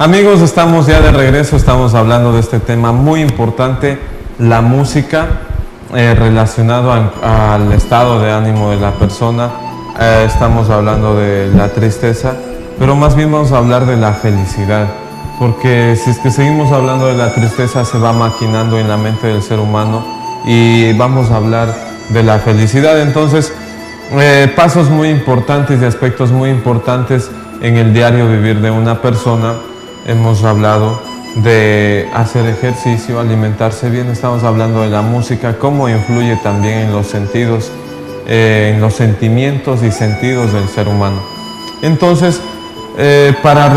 Amigos, estamos ya de regreso, estamos hablando de este tema muy importante, la música, relacionado al estado de ánimo de la persona. Estamos hablando de la tristeza, pero más bien vamos a hablar de la felicidad, porque si es que seguimos hablando de la tristeza se va maquinando en la mente del ser humano y vamos a hablar de la felicidad. Entonces, pasos muy importantes y aspectos muy importantes en el diario vivir de una persona. Hemos hablado de hacer ejercicio, alimentarse bien, estamos hablando de la música, cómo influye también en los sentidos, en los sentimientos y sentidos del ser humano. Entonces, para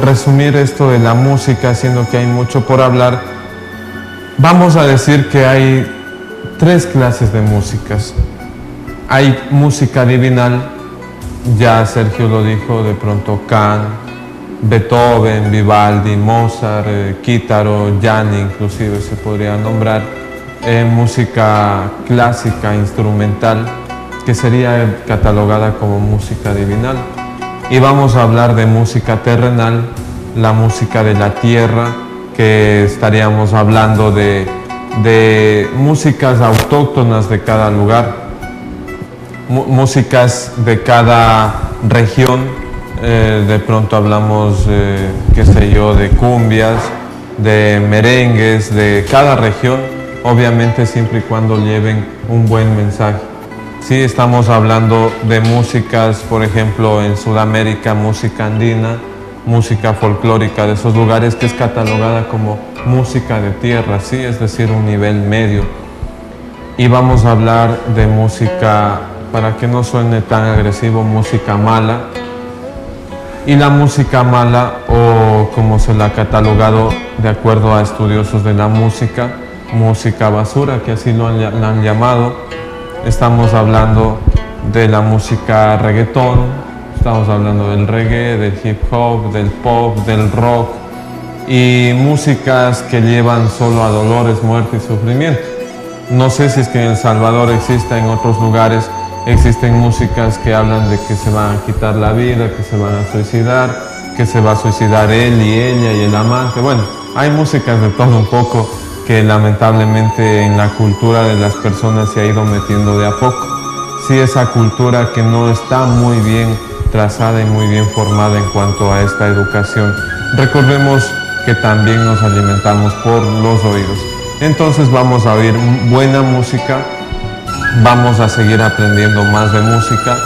resumir esto de la música, siendo que hay mucho por hablar, vamos a decir que hay tres clases de músicas. Hay música divinal, ya Sergio lo dijo, de pronto Kant, Beethoven, Vivaldi, Mozart, Kítharo, Gianni inclusive se podría nombrar, música clásica, instrumental, que sería catalogada como música divinal. Y vamos a hablar de música terrenal, la música de la tierra, que estaríamos hablando de músicas autóctonas de cada lugar, músicas de cada región. De pronto hablamos, qué sé yo, de cumbias, de merengues, de cada región, obviamente siempre y cuando lleven un buen mensaje. Sí, estamos hablando de músicas, por ejemplo, en Sudamérica, música andina, música folclórica de esos lugares, que es catalogada como música de tierra, sí, es decir, un nivel medio. Y vamos a hablar de música, para que no suene tan agresivo, música mala. Y la música mala, o como se la ha catalogado de acuerdo a estudiosos de la música, música basura, que así la han llamado. Estamos hablando de la música reggaetón, estamos hablando del reggae, del hip hop, del pop, del rock, y músicas que llevan solo a dolores, muerte y sufrimiento. No sé si es que en El Salvador exista, en otros lugares existen músicas que hablan de que se van a quitar la vida, que se van a suicidar, que se va a suicidar él y ella y el amante. Bueno, hay músicas de todo un poco que lamentablemente en la cultura de las personas se ha ido metiendo de a poco. Sí, esa cultura que no está muy bien trazada y muy bien formada en cuanto a esta educación. Recordemos que también nos alimentamos por los oídos. Entonces vamos a oír buena música. Vamos a seguir aprendiendo más de música.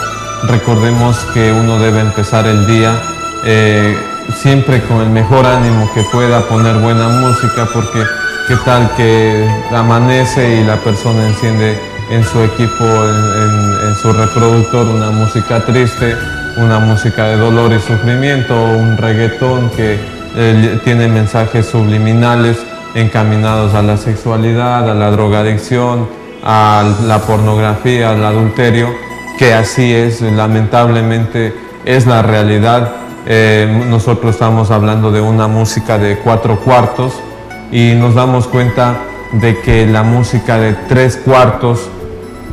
Recordemos que uno debe empezar el día siempre con el mejor ánimo que pueda, poner buena música, porque qué tal que amanece y la persona enciende en su equipo, en su reproductor, una música triste, una música de dolor y sufrimiento, o un reggaetón que tiene mensajes subliminales encaminados a la sexualidad, a la drogadicción, a la pornografía, al adulterio, que así es, lamentablemente es la realidad. Nosotros estamos hablando de una música de 4/4 y nos damos cuenta de que la música de 3/4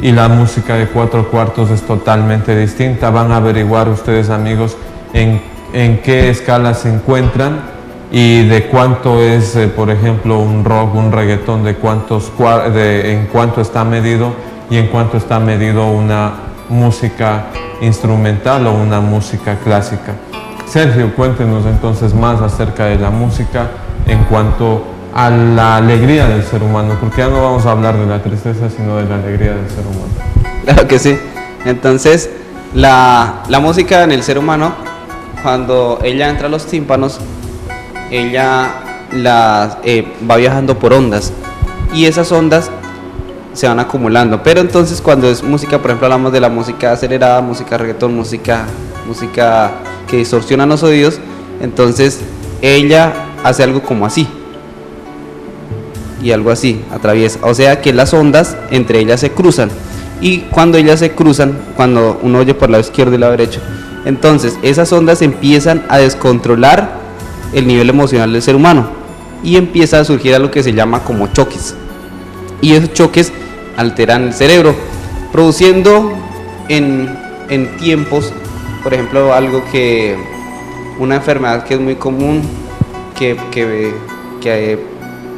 y la música de 4/4 es totalmente distinta. Van a averiguar ustedes, amigos, en qué escala se encuentran y de cuánto es, por ejemplo, un rock, un reggaetón, en cuánto está medido y en cuánto está medido una música instrumental o una música clásica. Sergio, cuéntenos entonces más acerca de la música en cuanto a la alegría del ser humano, porque ya no vamos a hablar de la tristeza, sino de la alegría del ser humano. Claro que sí. Entonces, la música en el ser humano, cuando ella entra a los tímpanos, ella va viajando por ondas y esas ondas se van acumulando. Pero entonces cuando es música, por ejemplo, hablamos de la música acelerada, música reggaetón, música que distorsiona los oídos, entonces ella hace algo como así y algo así, atraviesa, o sea que las ondas entre ellas se cruzan, y cuando ellas se cruzan, cuando uno oye por el lado izquierdo y el lado derecho, entonces esas ondas empiezan a descontrolar el nivel emocional del ser humano y empieza a surgir algo que se llama como choques, y esos choques alteran el cerebro, produciendo en tiempos, por ejemplo, una enfermedad que es muy común que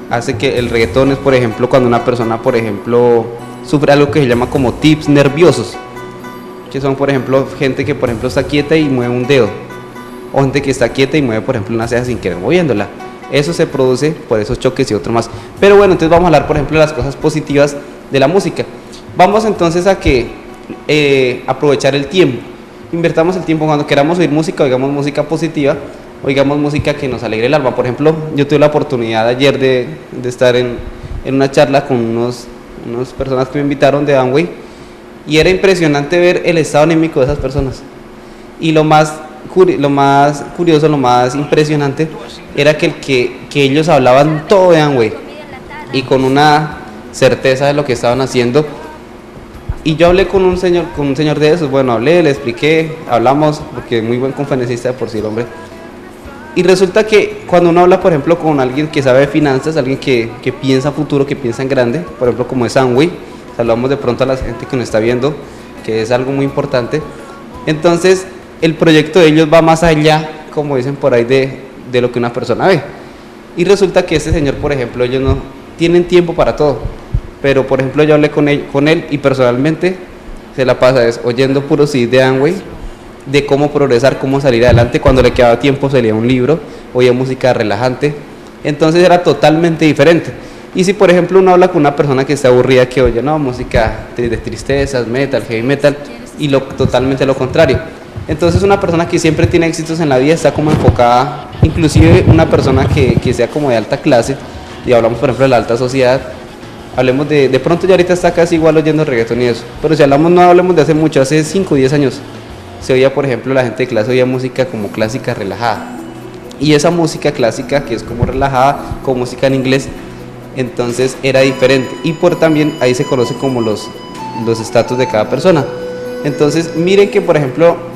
hace que el reggaetón es, por ejemplo, cuando una persona, por ejemplo, sufre algo que se llama como tics nerviosos, que son, por ejemplo, gente que, por ejemplo, está quieta y mueve un dedo, o gente que está quieta y mueve, por ejemplo, una ceja sin querer moviéndola. Eso se produce por esos choques y otro más. Pero bueno, entonces vamos a hablar, por ejemplo, de las cosas positivas de la música. Vamos entonces a aprovechar el tiempo. Invertamos el tiempo cuando queramos oír música, oigamos música positiva, oigamos música que nos alegre el alma. Por ejemplo, yo tuve la oportunidad ayer de estar en una charla con unas personas que me invitaron de Amway, y era impresionante ver el estado anímico de esas personas. Y lo más curioso, lo más impresionante era que ellos hablaban todo de Amway y con una certeza de lo que estaban haciendo. Y yo hablé con un señor de esos, bueno, le expliqué, hablamos, porque es muy buen conferencista de por sí el hombre. Y resulta que cuando uno habla, por ejemplo, con alguien que sabe de finanzas, alguien que piensa futuro, que piensa en grande, por ejemplo, como es Amway, saludamos de pronto a la gente que nos está viendo, que es algo muy importante. Entonces, el proyecto de ellos va más allá, como dicen por ahí, de lo que una persona ve. Y resulta que este señor, por ejemplo, ellos no tienen tiempo para todo. Pero, por ejemplo, yo hablé con él y personalmente se la pasa oyendo puros CDs de Amway, de cómo progresar, cómo salir adelante. Cuando le quedaba tiempo se leía un libro, oía música relajante. Entonces era totalmente diferente. Y si, por ejemplo, uno habla con una persona que está aburrida, que oye, no, música de tristezas, metal, heavy metal, y totalmente lo contrario. Entonces una persona que siempre tiene éxitos en la vida está como enfocada, inclusive una persona que sea como de alta clase, y hablamos, por ejemplo, de la alta sociedad, hablemos de pronto ya ahorita está casi igual oyendo reggaetón y eso, pero si hablamos, no hablemos de hace mucho, hace 5 o 10 años, se oía, por ejemplo, la gente de clase oía música como clásica relajada, y esa música clásica que es como relajada, como música en inglés, entonces era diferente, y también ahí se conoce como los estatus de cada persona. Entonces miren que, por ejemplo,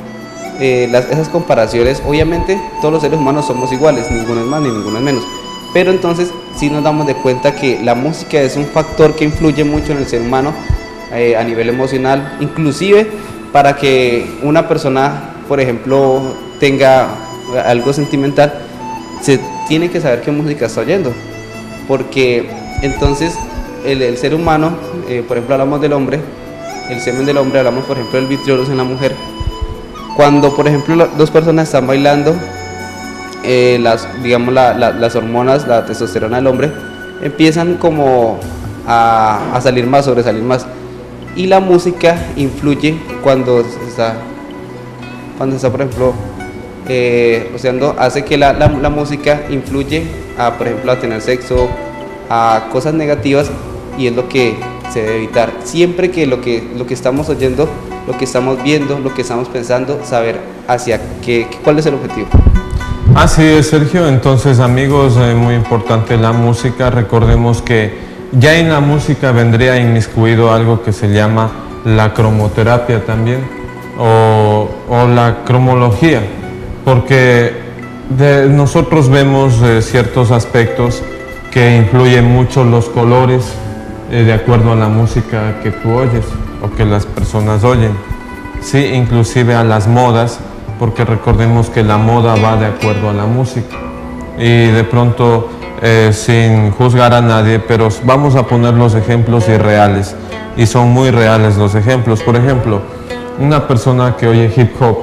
esas comparaciones, obviamente todos los seres humanos somos iguales, ninguno es más ni ninguno es menos, pero entonces sí nos damos de cuenta que la música es un factor que influye mucho en el ser humano a nivel emocional, inclusive para que una persona, por ejemplo, tenga algo sentimental, se tiene que saber qué música está oyendo, porque entonces el ser humano, por ejemplo, hablamos del hombre, el semen del hombre, hablamos, por ejemplo, del vitriolus en la mujer. Cuando, por ejemplo, dos personas están bailando, las hormonas, la testosterona del hombre, empiezan como a salir más, sobresalir más. Y la música influye cuando está, por ejemplo, hace que la música influye por ejemplo, a tener sexo, a cosas negativas, y es lo que se debe evitar. Siempre que lo que estamos oyendo, lo que estamos viendo, lo que estamos pensando, saber cuál es el objetivo. Así es, Sergio. Entonces, amigos, muy importante la música. Recordemos que ya en la música vendría inmiscuido algo que se llama la cromoterapia también, o la cromología, porque nosotros vemos ciertos aspectos que influyen mucho los colores de acuerdo a la música que tú oyes o que las personas oyen, sí, inclusive a las modas, porque recordemos que la moda va de acuerdo a la música. Y de pronto, sin juzgar a nadie, pero vamos a poner los ejemplos irreales, y son muy reales los ejemplos. Por ejemplo, una persona que oye hip hop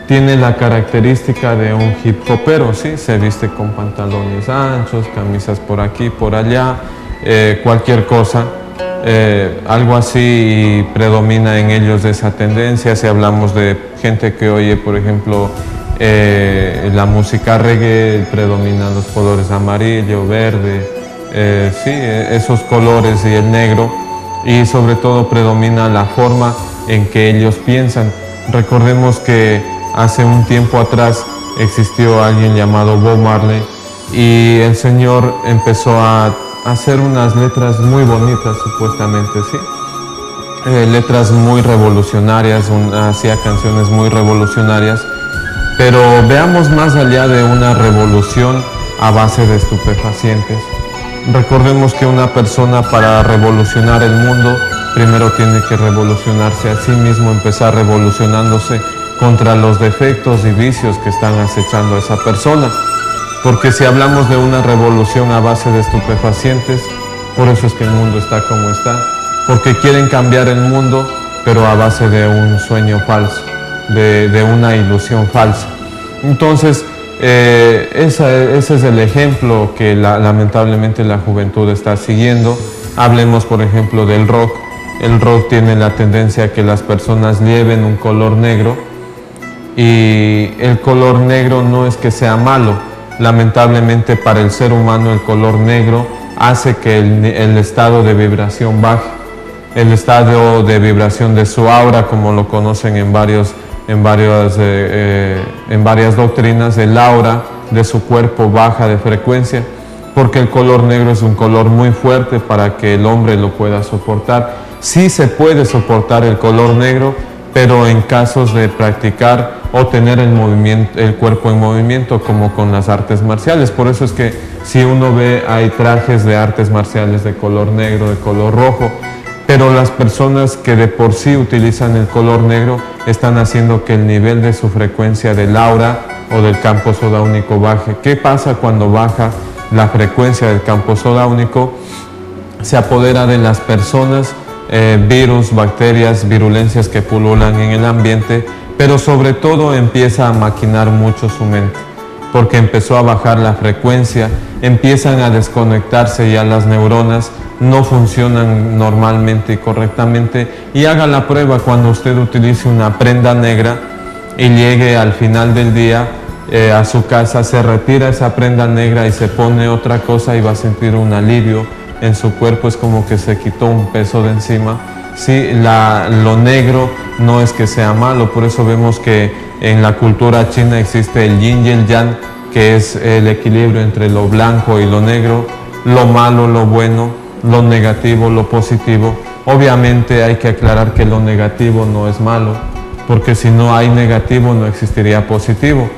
tiene la característica de un hip hopero, ¿sí? Se viste con pantalones anchos, camisas por aquí, por allá, cualquier cosa, algo así, y predomina en ellos esa tendencia. Si hablamos de gente que oye, por ejemplo, la música reggae, predominan los colores amarillo, verde, sí, esos colores, y el negro, y sobre todo predomina la forma en que ellos piensan. Recordemos que hace un tiempo atrás existió alguien llamado Bob Marley, y el señor empezó a hacer unas letras muy bonitas, supuestamente, sí, letras muy revolucionarias, hacía canciones muy revolucionarias, pero veamos más allá de una revolución a base de estupefacientes. Recordemos que una persona, para revolucionar el mundo, primero tiene que revolucionarse a sí mismo, empezar revolucionándose contra los defectos y vicios que están acechando a esa persona. porque si hablamos de una revolución a base de estupefacientes, por eso es que el mundo está como está, porque quieren cambiar el mundo, pero a base de un sueño falso, de una ilusión falsa. Entonces, ese es el ejemplo que lamentablemente la juventud está siguiendo. Hablemos, por ejemplo, del rock. El rock tiene la tendencia a que las personas lleven un color negro, y el color negro no es que sea malo. Lamentablemente para el ser humano el color negro hace que el estado de vibración baje. El estado de vibración de su aura, como lo conocen en varias doctrinas, el aura de su cuerpo baja de frecuencia, porque el color negro es un color muy fuerte para que el hombre lo pueda soportar. Sí se puede soportar el color negro, pero en casos de practicar o tener el cuerpo en movimiento, como con las artes marciales. Por eso es que si uno ve, hay trajes de artes marciales de color negro, de color rojo, pero las personas que de por sí utilizan el color negro están haciendo que el nivel de su frecuencia del aura o del campo sodáunico baje. ¿Qué pasa cuando baja la frecuencia del campo sodáunico? Se apodera de las personas virus, bacterias, virulencias que pululan en el ambiente, pero sobre todo empieza a maquinar mucho su mente, porque empezó a bajar la frecuencia, empiezan a desconectarse ya las neuronas, no funcionan normalmente y correctamente. Y haga la prueba cuando usted utilice una prenda negra y llegue al final del día a su casa, se retira esa prenda negra y se pone otra cosa y va a sentir un alivio en su cuerpo. Es como que se quitó un peso de encima. Sí, lo negro no es que sea malo, por eso vemos que en la cultura china existe el yin y el yang, que es el equilibrio entre lo blanco y lo negro, lo malo, lo bueno, lo negativo, lo positivo. Obviamente hay que aclarar que lo negativo no es malo, porque si no hay negativo no existiría positivo.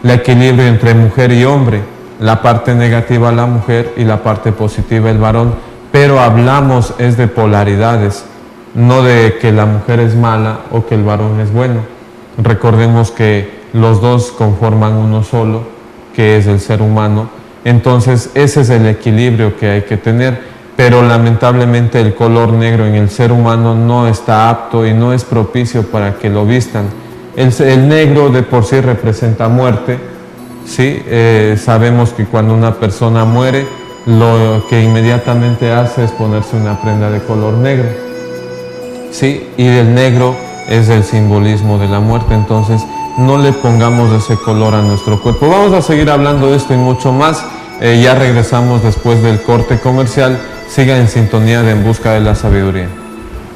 El equilibrio entre mujer y hombre, la parte negativa la mujer y la parte positiva el varón, pero hablamos es de polaridades, no de que la mujer es mala o que el varón es bueno. Recordemos que los dos conforman uno solo, que es el ser humano. Entonces ese es el equilibrio que hay que tener, pero lamentablemente el color negro en el ser humano no está apto y no es propicio para que lo vistan. El negro de por sí representa muerte, ¿sí? Sabemos que cuando una persona muere, lo que inmediatamente hace es ponerse una prenda de color negro, ¿sí? Y el negro es el simbolismo de la muerte. Entonces no le pongamos ese color a nuestro cuerpo. Vamos a seguir hablando de esto y mucho más. Ya regresamos después del corte comercial. Siga en sintonía de En Busca de la Sabiduría.